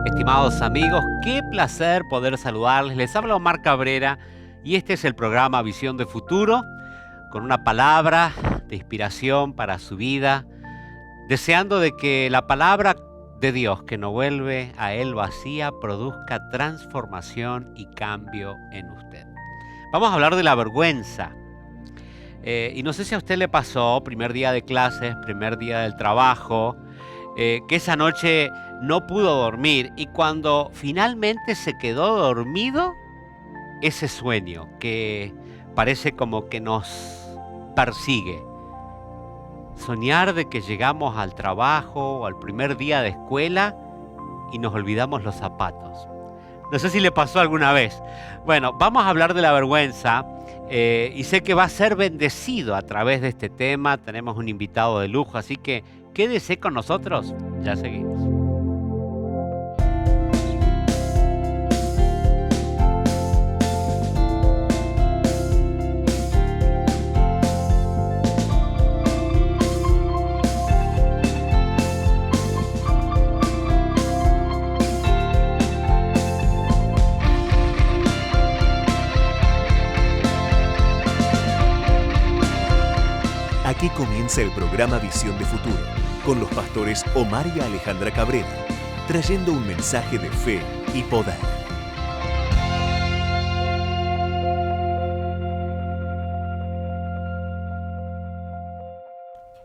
Estimados amigos, qué placer poder saludarles. Les habla Omar Cabrera y este es el programa Visión de Futuro, con una palabra de inspiración para su vida, deseando de que la palabra de Dios que no vuelve a Él vacía produzca transformación y cambio en usted. Vamos a hablar de la vergüenza. Y no sé si a usted le pasó, primer día de clases, primer día del trabajo, que esa noche no pudo dormir y cuando finalmente se quedó dormido, ese sueño que parece como que nos persigue. Soñar de que llegamos al trabajo o al primer día de escuela y nos olvidamos los zapatos. No sé si le pasó alguna vez. Bueno, vamos a hablar de la vergüenza y sé que va a ser bendecido a través de este tema. Tenemos un invitado de lujo, así que quédese con nosotros. Ya seguimos. Aquí comienza el programa Visión de Futuro, con los pastores Omar y Alejandra Cabrera, trayendo un mensaje de fe y poder.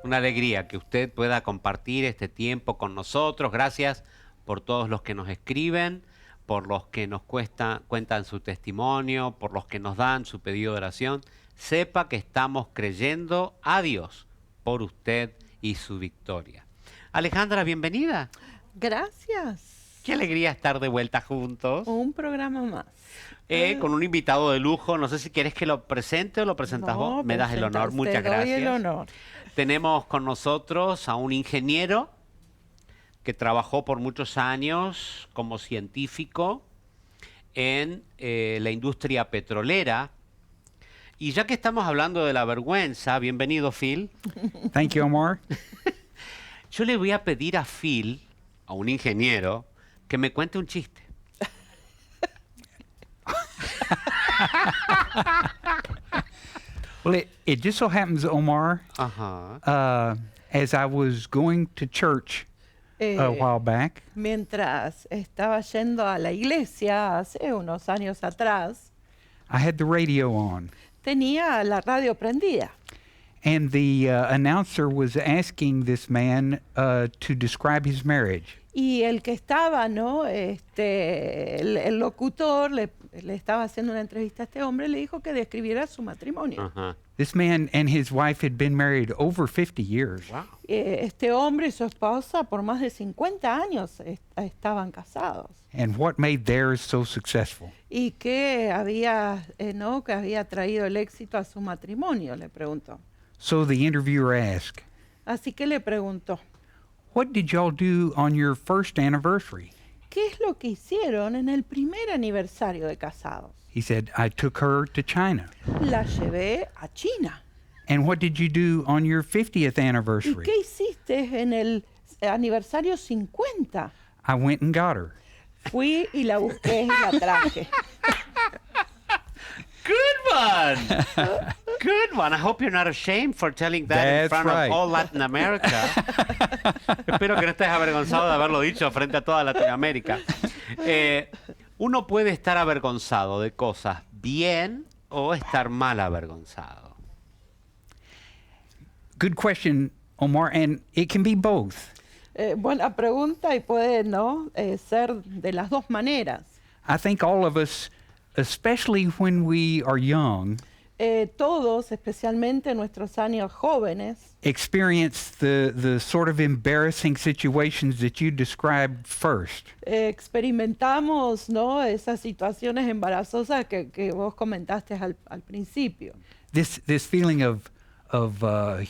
Una alegría que usted pueda compartir este tiempo con nosotros. Gracias por todos los que nos escriben, por los que nos cuentan su testimonio, por los que nos dan su pedido de oración. Sepa que estamos creyendo a Dios por usted y su victoria. Alejandra, bienvenida. Gracias. Qué alegría estar de vuelta juntos. Un programa más. Con un invitado de lujo. No sé si quieres que lo presente o lo presentas vos. Me das el honor. Muchas gracias. Te doy el honor. Tenemos con nosotros a un ingeniero que trabajó por muchos años como científico en la industria petrolera. Y ya que estamos hablando de la vergüenza, bienvenido Phil. Thank you, Omar. Yo le voy a pedir a Phil, a un ingeniero, que me cuente un chiste. Well, it just so happens, Omar, as I was going to church a while back, Mientras estaba yendo a la iglesia hace unos años atrás, I had the radio on, tenía la radio prendida. and the announcer was asking this man to describe his marriage. Y el que estaba, ¿no? El locutor le estaba haciendo una entrevista a este hombre, le dijo que describiera su matrimonio. This man and his wife had been married over 50 years. Wow. Este hombre y su esposa por más de 50 años estaban casados. And what made theirs so successful? ¿Y qué había, no, que había traído el éxito a su matrimonio? Le preguntó. So the interviewer asked, Así que le preguntó, what did y'all do on your first anniversary? ¿qué es lo que hicieron en el primer aniversario de casados? He said, I took her to China. La llevé a China. And what did you do on your 50th ¿Y anniversary? qué hiciste en el aniversario 50? I went and got her. Fui y la busqué y la traje. Good one. Good one. I hope you're not ashamed for telling that in That's front right. of all Latin America. Espero que no estés avergonzado de haberlo dicho frente a toda Latinoamérica. Uno puede estar avergonzado de cosas bien o estar mal avergonzado. Good question, Omar, and it can be both. Buena pregunta y puede, ¿no? Ser de las dos maneras. I think all of us, especially when we are young, Todos, especialmente en nuestros años jóvenes, experience the sort of embarrassing situations that you described first. experimentamos, ¿no? Esas situaciones embarazosas que vos comentaste al principio. This feeling of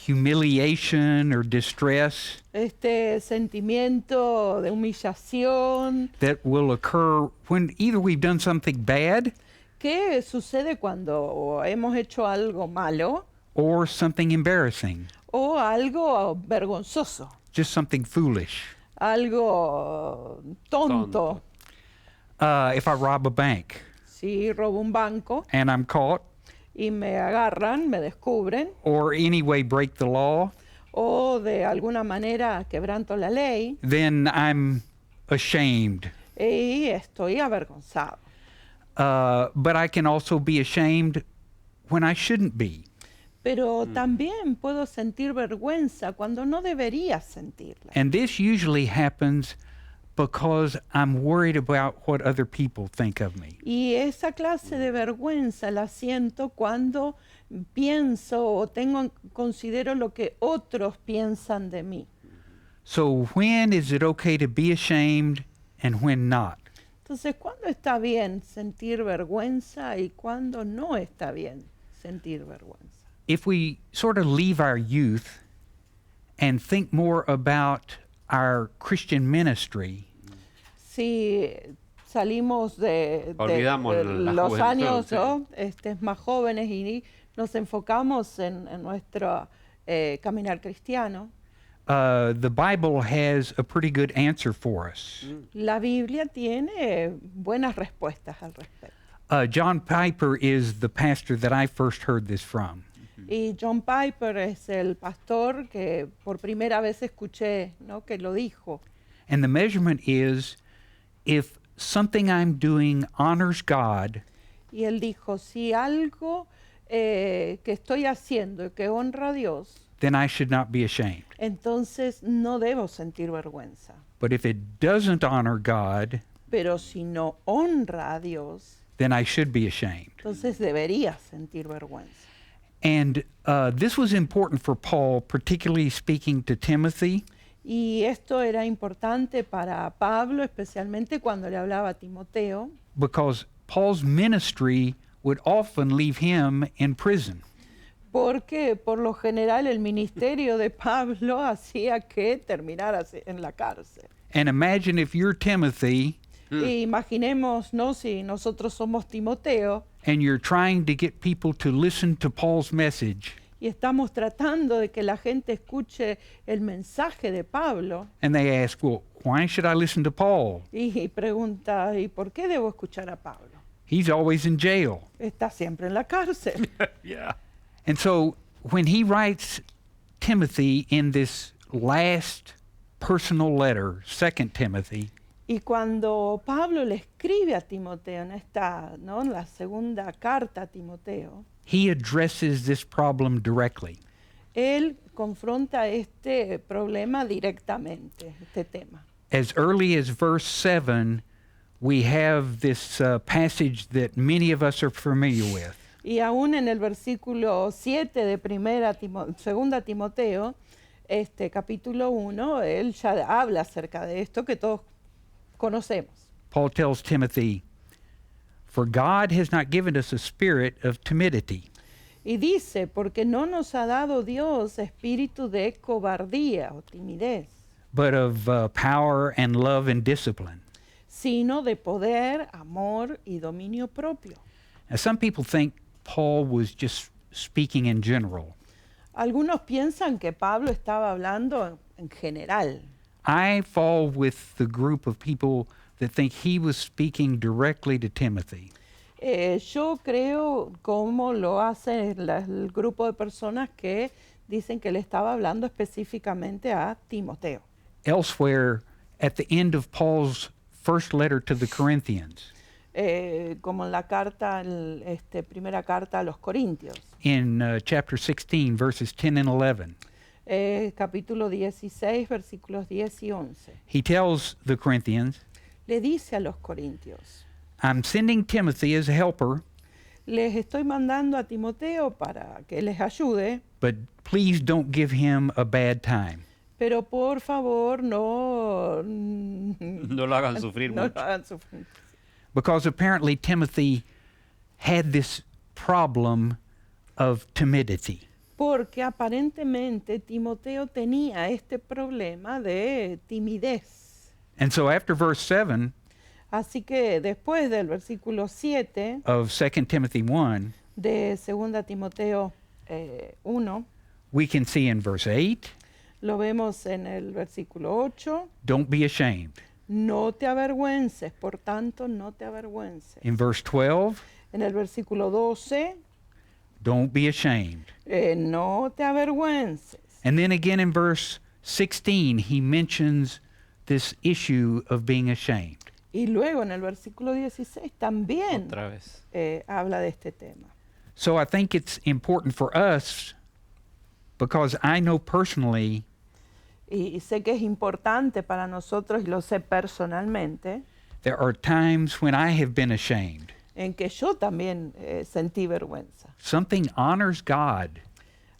humiliation or distress Este sentimiento de humillación that will occur when either we've done something bad que sucede cuando hemos hecho algo malo or something embarrassing, o algo vergonzoso, just something foolish. algo tonto. If I rob a bank Si robo un banco and I'm caught, y me agarran, me descubren, or anyway break the law, o de alguna manera quebranto la ley, then I'm ashamed. y estoy avergonzado. But I can also be ashamed when I shouldn't be. Pero también puedo sentir vergüenza cuando no debería sentirla. And this usually happens because I'm worried about what other people think of me. Y esa clase de vergüenza la siento cuando pienso o considero lo que otros piensan de mí. So when is it okay to be ashamed and when not? Entonces, ¿cuándo está bien sentir vergüenza y cuándo no está bien sentir vergüenza? If we sort of leave our youth and think more about our Christian ministry, Si salimos de Olvidamos la los juventud, años, sí. ¿no? Más jóvenes y nos enfocamos en nuestro caminar cristiano, the Bible has a pretty good answer for us. la Biblia tiene buenas respuestas al respecto. John Piper is the pastor that I first heard this from. Y John Piper es el pastor que por primera vez escuché, ¿no?, que lo dijo. And the measurement is, if something I'm doing honors God, Y él dijo, si algo que estoy haciendo y que honra a Dios, then I should not be ashamed. entonces no debo sentir vergüenza. But if it doesn't honor God, Pero si no honra a Dios, then I should be ashamed. entonces debería sentir vergüenza. And this was important for Paul, particularly speaking to Timothy, Y esto era importante para Pablo, especialmente cuando le hablaba a Timoteo, because Paul's ministry would often leave him in prison. porque por lo general el ministerio de Pablo hacía que terminara en la cárcel. And imagine if you're Timothy Y imaginemos, ¿no?, si nosotros somos Timoteo and you're trying to get people to listen to Paul's message, y estamos tratando de que la gente escuche el mensaje de Pablo and they ask, well, why should I listen to Paul? y pregunta, ¿y por qué debo escuchar a Pablo? He's always in jail. Está siempre en la cárcel. Yeah. And so when he writes Timothy in this last personal letter, 2 Timothy, Y cuando Pablo le escribe a Timoteo en esta, ¿no?, en la segunda carta a Timoteo, he addresses this problem directly. él confronta este problema directamente, este tema. As early as verse 7, we have this passage that many of us are familiar with. Y aún en el versículo 7 de segunda Timoteo, capítulo 1, él ya habla acerca de esto que todos conocemos. Paul tells Timothy, "For God has not given us a spirit of timidity, Y dice, porque no nos ha dado Dios espíritu de cobardía o timidez, but of power and love and discipline." sino de poder, amor y dominio propio. Now, some people think Paul was just speaking in general. Algunos piensan que Pablo estaba hablando en general. I fall with the group of people that think he was speaking directly to Timothy. Yo creo, como lo hace el grupo de personas que dicen que le estaba hablando específicamente a Timoteo. Elsewhere, at the end of Paul's first letter to the Corinthians, Como en la carta, primera carta a los Corintios, in chapter 16, verses 10 and 11, capítulo 16, versículos 10 y 11. he tells the Corinthians, Le dice a los Corintios, "I'm sending Timothy as a helper, les estoy mandando a Timoteo para que les ayude, but please don't give him a bad time." pero por favor no No lo hagan sufrir no mucho. lo hagan sufrir. Because apparently Timothy had this problem of timidity. Porque aparentemente Timoteo tenía este problema de timidez. And so after verse 7 Así que después del versículo 7 of 2 Timothy 1, de 2 Timoteo 1, we can see in verse 8, Lo vemos en el versículo 8. Don't be ashamed. No te avergüences, por tanto, no te avergüences. In verse 12, En el versículo 12, don't be ashamed. no te avergüences. And then again in verse 16, he mentions this issue of being ashamed. Y luego en el versículo 16 también Otra vez. habla de este tema. So I think it's important for us because I know personally Y sé que es importante para nosotros, y lo sé personalmente, there are times when I have been ashamed. en que yo también sentí vergüenza. Something honors God,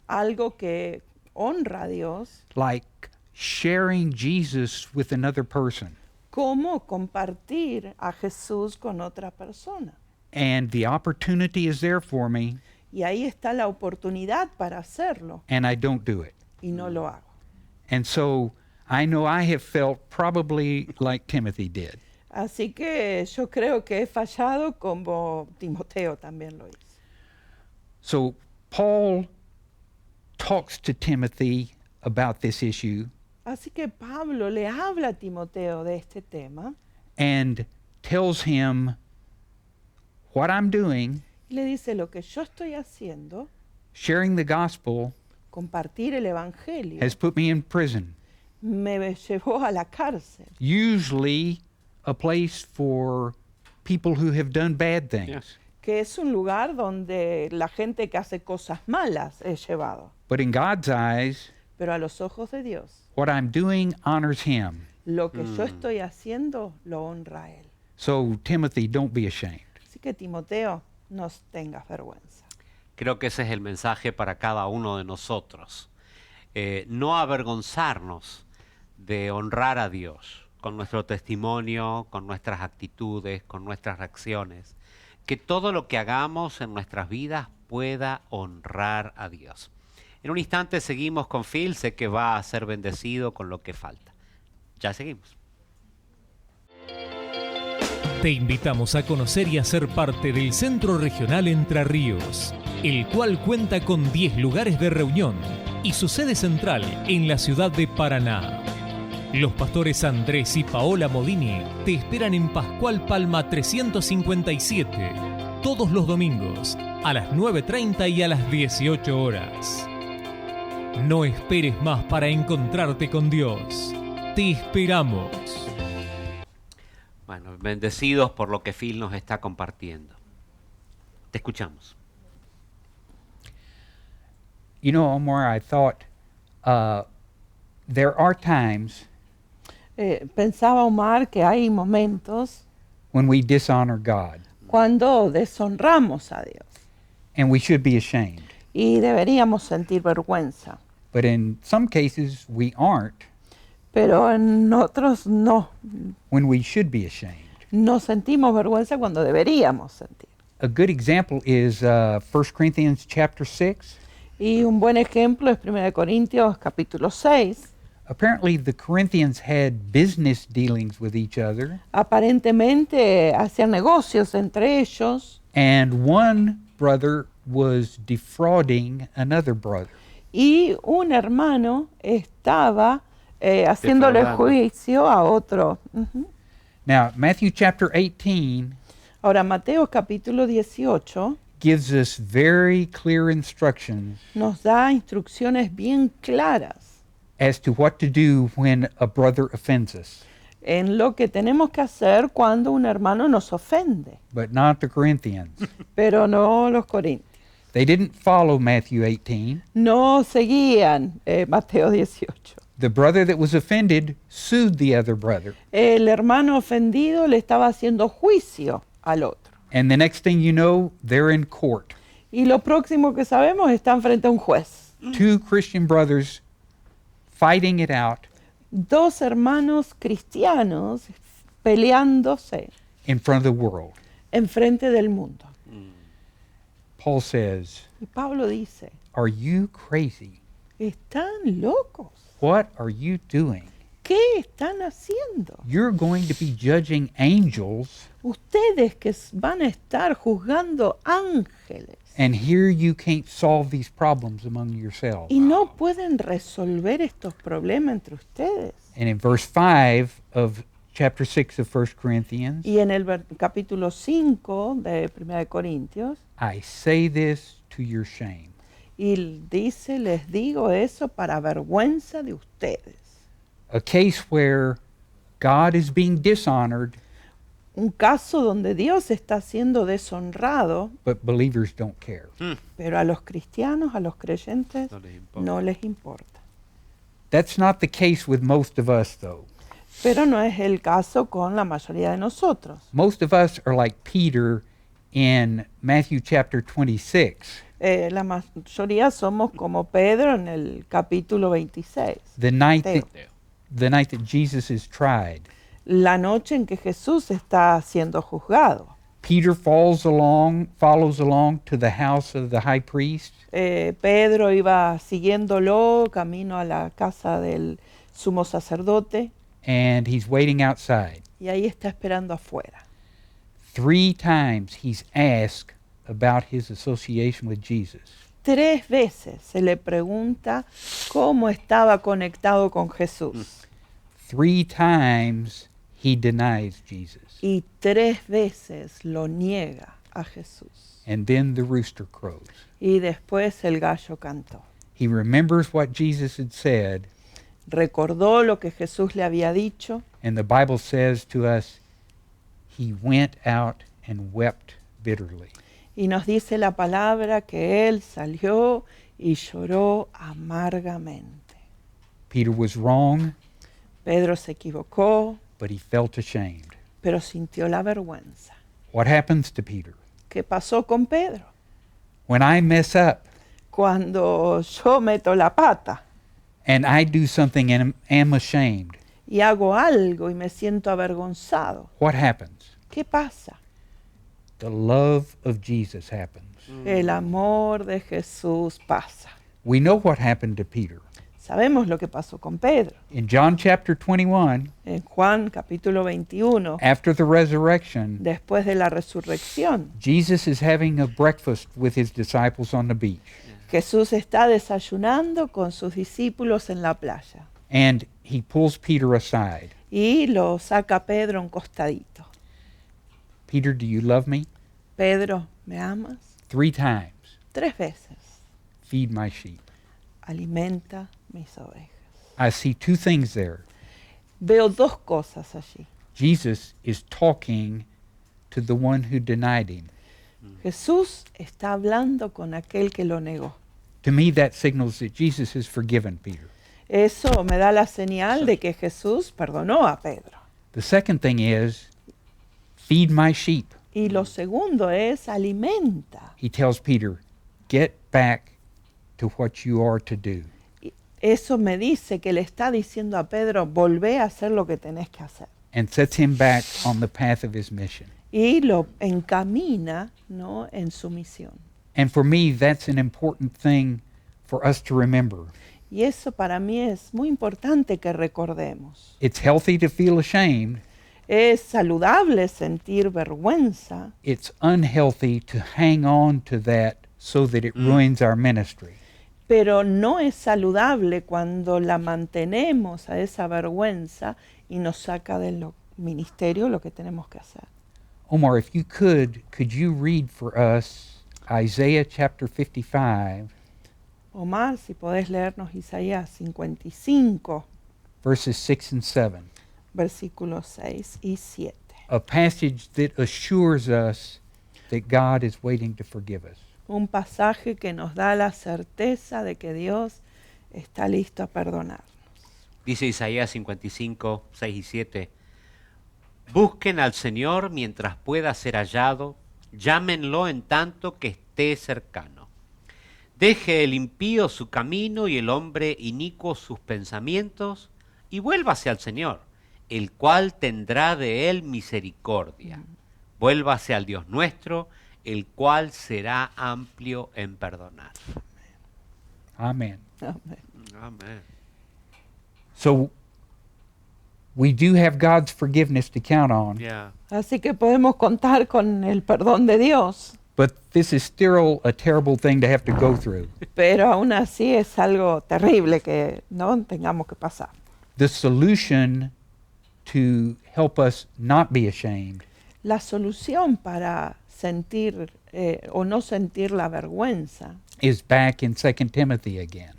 Algo que honra a Dios, like sharing Jesus with another person. como compartir a Jesús con otra persona. And the opportunity is there for me, Y ahí está la oportunidad para hacerlo, and I don't do it. y no lo hago. And so I know I have felt probably like Timothy did. Así que yo creo que he fallado como Timoteo también lo hizo. So Paul talks to Timothy about this issue Así que Pablo le habla a Timoteo de este tema and tells him what I'm doing, y le dice: lo que yo estoy haciendo, sharing the gospel, compartir el evangelio, has put me in prison. me llevó a la cárcel, Usually a place for people who have done bad things. Yes. que es un lugar donde la gente que hace cosas malas es llevado. But in God's eyes, Pero a los ojos de Dios, what I'm doing honors him. lo que yo estoy haciendo lo honra a Él. So Timothy, don't be ashamed. Así que Timoteo, no tengas vergüenza. Creo que ese es el mensaje para cada uno de nosotros. No avergonzarnos de honrar a Dios con nuestro testimonio, con nuestras actitudes, con nuestras reacciones. Que todo lo que hagamos en nuestras vidas pueda honrar a Dios. En un instante seguimos con Phil, sé que va a ser bendecido con lo que falta. Ya seguimos. Te invitamos a conocer y a ser parte del Centro Regional Entre Ríos, el cual cuenta con 10 lugares de reunión y su sede central en la ciudad de Paraná. Los pastores Andrés y Paola Modini te esperan en Pascual Palma 357, todos los domingos, a las 9:30 y a las 18 horas. No esperes más para encontrarte con Dios. Te esperamos. Bueno, bendecidos por lo que Phil nos está compartiendo. Te escuchamos. You know, Omar, I thought there are times Pensaba Omar que hay momentos when we dishonor God, cuando deshonramos a Dios and we should be ashamed. y deberíamos sentir vergüenza, But in some cases, we aren't pero en otros no. when we should be ashamed. No sentimos vergüenza cuando deberíamos sentir. A good example is 1 Corinthians chapter 6. Y un buen ejemplo es 1 Corintios capítulo 6. Apparently, the Corinthians had business dealings with each other, Aparentemente hacían negocios entre ellos and one brother was defrauding another brother. y un hermano estaba haciéndole Defraudando. juicio a otro. Ujú. Now, Matthew chapter 18 Ahora, Mateo capítulo 18 gives us very clear instructions nos da instrucciones bien claras as to what to do when a brother offends us, en lo que tenemos que hacer cuando un hermano nos ofende, but not the Corinthians. pero no los corintios. They didn't follow Matthew 18. No seguían Mateo 18. The brother that was offended sued the other brother. El hermano ofendido le estaba haciendo juicio al otro. And the next thing you know, they're in court. Y lo próximo que sabemos, están frente a un juez. Two Christian brothers fighting it out Dos hermanos cristianos peleándose in front of the world. enfrente del mundo. Paul says, Y Pablo dice, "Are you crazy? están locos. What are you doing?" ¿Qué están haciendo? You're going to be judging angels, Ustedes que van a estar juzgando ángeles and here you can't solve these problems among yourselves. y no pueden resolver estos problemas entre ustedes. And in verse 5 of chapter 6 of 1 Corinthians, Y en el capítulo 5 de 1 Corintios, I say this to your shame. y dice, les digo eso para vergüenza de ustedes. A case where God is being dishonored, Un caso donde Dios está siendo deshonrado, but believers don't care. pero a los cristianos, a los creyentes, No les importa. no les importa. That's not the case with most of us, though. Pero no es el caso con la mayoría de nosotros. Most of us are like Peter in Matthew chapter 26. La mayoría somos como Pedro en el capítulo 26. The night Mateo. that Jesus is tried. La noche en que Jesús está siendo juzgado. Peter follows along to the house of the high priest, Pedro iba siguiéndolo camino a la casa del sumo sacerdote and he's waiting outside. y ahí está esperando afuera. 3 times he's asked about his association with Jesus. 3 veces se le pregunta cómo estaba conectado con Jesús. 3 times he denies Jesus. Y 3 veces lo niega a Jesús. And then the rooster crows. Y después el gallo cantó. He remembers what Jesus had said, Recordó lo que Jesús le había dicho and the Bible says to us, he went out and wept bitterly. y nos dice la palabra que él salió y lloró amargamente. Peter was wrong, Pedro se equivocó, but he felt ashamed. pero sintió la vergüenza. What happens to Peter? ¿Qué pasó con Pedro? When I mess up Cuando yo meto la pata and I do something and am ashamed, y hago algo y me siento avergonzado, what happens? ¿qué pasa? The love of Jesus happens. El amor de Jesús pasa. We know what happened to Peter. Sabemos lo que pasó con Pedro. In John chapter 21, En Juan capítulo 21, after the resurrection, después de la resurrección, Jesus is having a breakfast with his disciples on the beach. Jesús está desayunando con sus discípulos en la playa And he pulls Peter aside. y lo saca a Pedro a un costadito. Peter, do you love me? Pedro, ¿me amas? 3 times. 3 veces. Feed my sheep. Alimenta mis ovejas. I see 2 things there. Veo 2 cosas allí. Jesus is talking to the one who denied him. Jesús está hablando con aquel que lo negó. To me, that signals that Jesus has forgiven Peter. Eso me da la señal de que Jesús perdonó a Pedro. The second thing is, feed my sheep. Y lo segundo es alimenta. He tells Peter, get back to what you are to do. Y eso me dice que le está diciendo a Pedro, volvé a hacer lo que tenés que hacer. And sets him back on the path of his mission. Y lo encamina, ¿no?, en su misión. And for me, that's an important thing for us to remember. Y eso para mí es muy importante que recordemos. It's healthy to feel ashamed. Es saludable sentir vergüenza, It's unhealthy to hang on to that so that it ruins our ministry. pero no es saludable cuando la mantenemos a esa vergüenza y nos saca del ministerio lo que tenemos que hacer. Omar, if you could you read for us Isaiah chapter 55, Omar, si podés leernos Isaías 55, verses 6 and 7, versículos 6 y 7. a passage that assures us that God is waiting to forgive us. Un pasaje que nos da la certeza de que Dios está listo a perdonar. Dice Isaías 55, 6 y 7. Busquen al Señor mientras pueda ser hallado, llámenlo en tanto que esté cercano. Deje el impío su camino y el hombre inicuo sus pensamientos, y vuélvase al Señor, el cual tendrá de él misericordia. Vuélvase al Dios nuestro, el cual será amplio en perdonar. Amen. Amén. Amén. So We do have God's forgiveness to count on. Yeah. Así que podemos contar con el perdón de Dios. But this is still a terrible thing to have to go through. Pero aún así es algo terrible que no tengamos que pasar. The solution to help us not be ashamed La solución para sentir o no sentir la vergüenza is back in 2 Timothy again.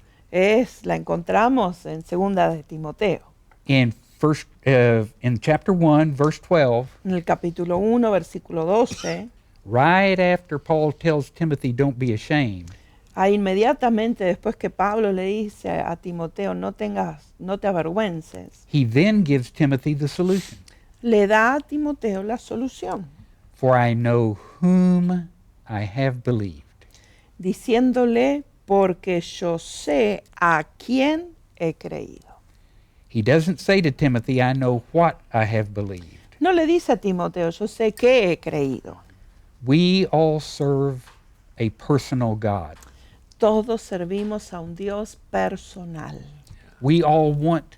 la encontramos en segunda de Timoteo. In chapter 1, verse 12, En el capítulo 1, versículo 12, right after Paul tells Timothy, don't be ashamed, ahí inmediatamente después que Pablo le dice a Timoteo, no te avergüences, he then gives Timothy the solution. le da a Timoteo la solución, For I know whom I have believed. diciéndole, porque yo sé a quién he creído. He doesn't say to Timothy, I know what I have believed. No le dice a Timoteo, yo sé que he creído. We all serve a personal God. Todos servimos a un Dios personal. We all want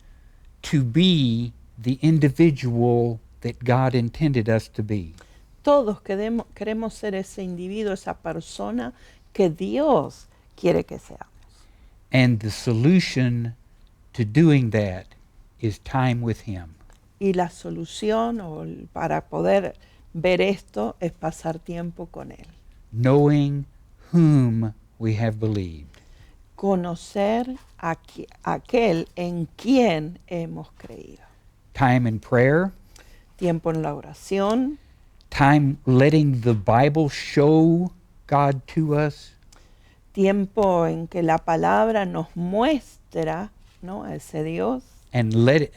to be the individual that God intended us to be. Todos queremos ser ese individuo, esa persona que Dios quiere que seamos. And the solution to doing that is time with Him. Y la solución para poder ver esto es pasar tiempo con Él. Knowing whom we have believed. Conocer a aquel en quien hemos creído. Time in prayer. Tiempo en la oración. Time letting the Bible show God to us. Tiempo en que la palabra nos muestra, ¿no?, a ese Dios. And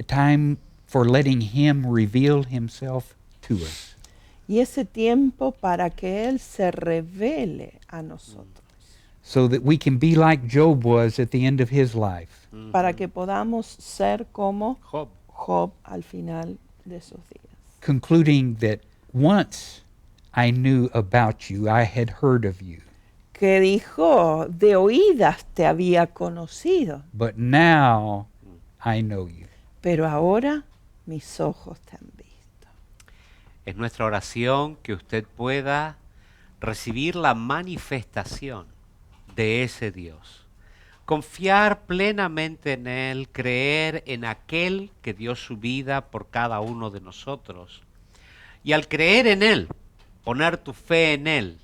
time for letting Him reveal Himself to us. Y ese tiempo para que Él se revele a nosotros. So that we can be like Job was at the end of his life. Para que podamos ser como Job. Job al final de sus días. Concluding that once I knew about you, I had heard of you. Que dijo, de oídas te había conocido, But now I know you. pero ahora mis ojos te han visto. Es nuestra oración que usted pueda recibir la manifestación de ese Dios. Confiar plenamente en Él, creer en aquel que dio su vida por cada uno de nosotros. Y al creer en Él, poner tu fe en Él,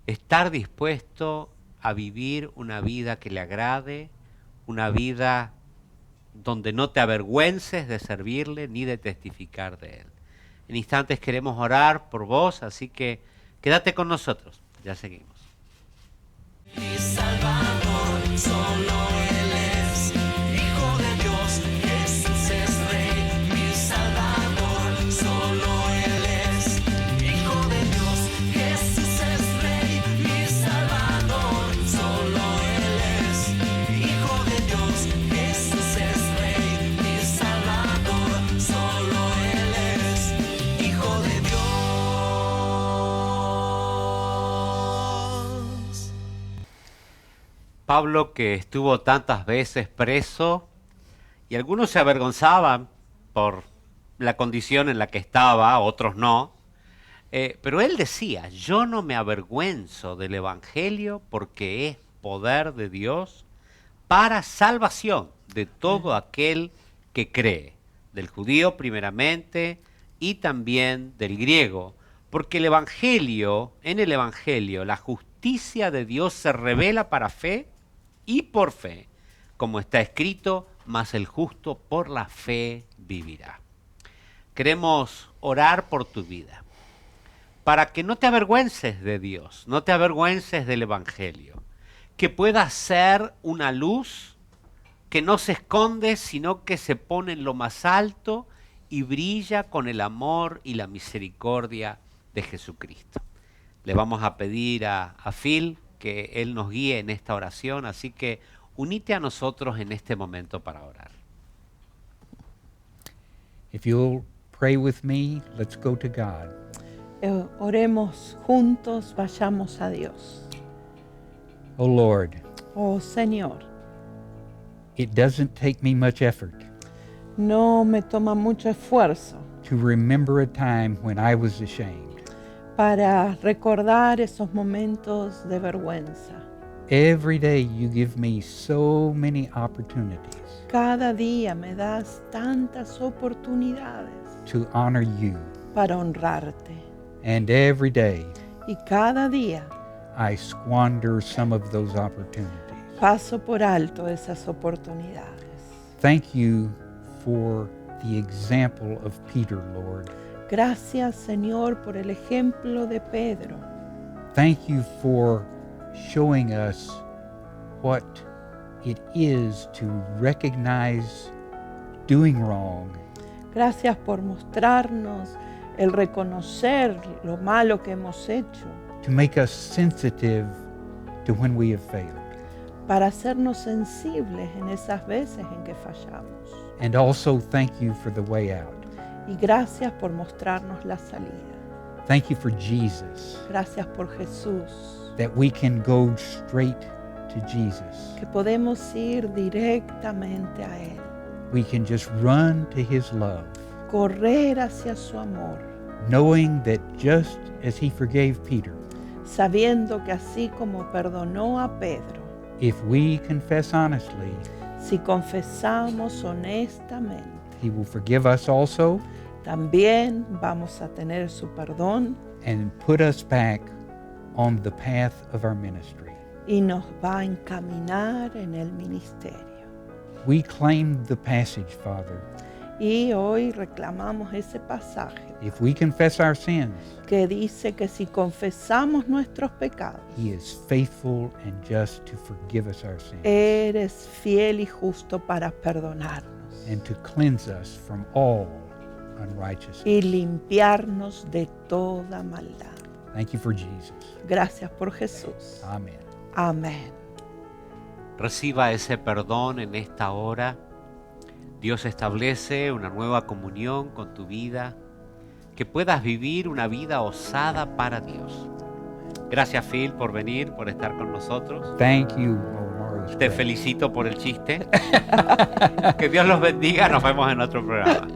estar dispuesto a vivir una vida que le agrade, una vida donde no te avergüences de servirle ni de testificar de Él. En instantes queremos orar por vos, así que quédate con nosotros, ya seguimos. Mi Salvador, solo Él es Hijo de Dios, Jesús es Rey. Mi Salvador, solo Él es Hijo de Dios, Jesús es Rey. Mi Salvador, solo Él es Hijo de Dios, Jesús es Rey. Mi Salvador, solo Él es Hijo de Dios. Pablo, que estuvo tantas veces preso, y algunos se avergonzaban por la condición en la que estaba, otros no, pero él decía, yo no me avergüenzo del Evangelio porque es poder de Dios para salvación de todo aquel que cree, del judío primeramente y también del griego, porque el Evangelio, en el Evangelio, la justicia de Dios se revela para fe y por fe, como está escrito, mas el justo por la fe vivirá. Queremos orar por tu vida, para que no te avergüences de Dios, no te avergüences del Evangelio, que pueda ser una luz que no se esconde, sino que se pone en lo más alto y brilla con el amor y la misericordia de Jesucristo. Le vamos a pedir a Phil que Él nos guíe en esta oración, así que unite a nosotros en este momento para orar. If you'll pray with me, let's go to God. Oremos juntos, vayamos a Dios. Oh Lord, Oh Señor, it doesn't take me much effort No me toma mucho esfuerzo to remember a time when I was ashamed. para recordar esos momentos de vergüenza. Every day you give me so many opportunities Cada día me das tantas oportunidades to honor you. para honrarte. And every day Y cada día I squander some of those opportunities. paso por alto esas oportunidades. Thank you for the example of Peter, Lord. Gracias, Señor, por el ejemplo de Pedro. Thank you for showing us what it is to recognize doing wrong Gracias por mostrarnos el reconocer lo malo que hemos hecho, to make us sensitive to when we have failed. para hacernos sensibles en esas veces en que fallamos. And also thank you for the way out. Y gracias por mostrarnos la salida. Thank you for Jesus, Gracias por Jesús, that we can go straight to Jesus. que podemos ir directamente a Él, We can just run to His love, correr hacia su amor, knowing that just as He forgave Peter, sabiendo que así como perdonó a Pedro, if we confess honestly, si confesamos honestamente, He will forgive us also también vamos a tener su perdón and put us back on the path of our ministry. y nos va a encaminar en el ministerio. We claim the passage, Father. Y hoy reclamamos ese pasaje If we confess our sins, que dice que si confesamos nuestros pecados, He is faithful and just to forgive us our sins eres fiel y justo para perdonarnos and to cleanse us from all unrighteousness. y limpiarnos de toda maldad. Thank you for Jesus. Gracias por Jesús. Amen. Amén. Reciba ese perdón en esta hora. Dios establece una nueva comunión con tu vida, que puedas vivir una vida osada para Dios. Gracias, Phil, por venir, por estar con nosotros. Thank you, Omar. Te felicito por el chiste. Que Dios los bendiga. Nos vemos en otro programa.